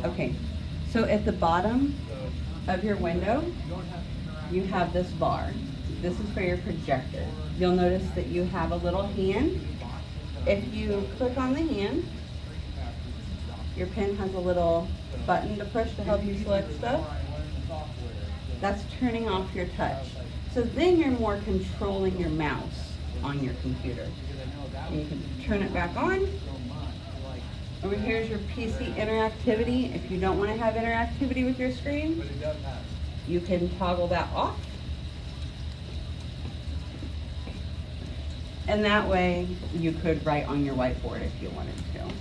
Okay, so at the bottom of your window, you have this bar. This is for your projector. You'll notice that you have a little hand. If you click on the hand, your pen has a little button to push to help you select stuff. That's turning off your touch. So then you're more controlling your mouse on your computer. And you can turn it back on. Over here is your PC interactivity. If you don't want to have interactivity with your screen, you can toggle that off. And that way you could write on your whiteboard if you wanted to.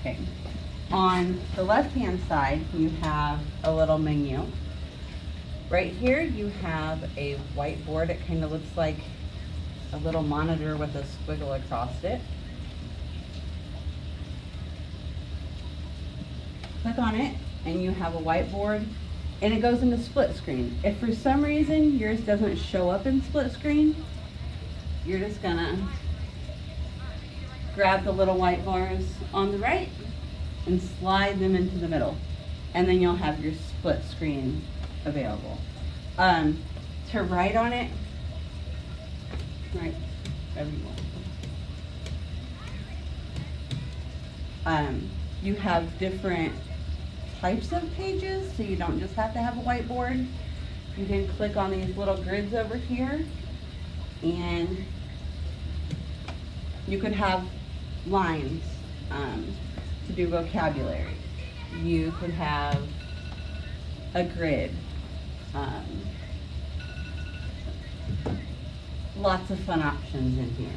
Okay. On the left-hand side, you have a little menu. Right here, you have a whiteboard. It kind of looks like a little monitor with a squiggle across it. Click on it, and you have a whiteboard, and it goes into split screen. If for some reason yours doesn't show up in split screen, you're just gonna grab the little white bars on the right and slide them into the middle, and then you'll have your split screen available. To write on it, right, wherever you want. You have different types of pages, so you don't just have to have a whiteboard. You can click on these little grids over here, and you could have lines to do vocabulary. You could have a grid. Lots of fun options in here.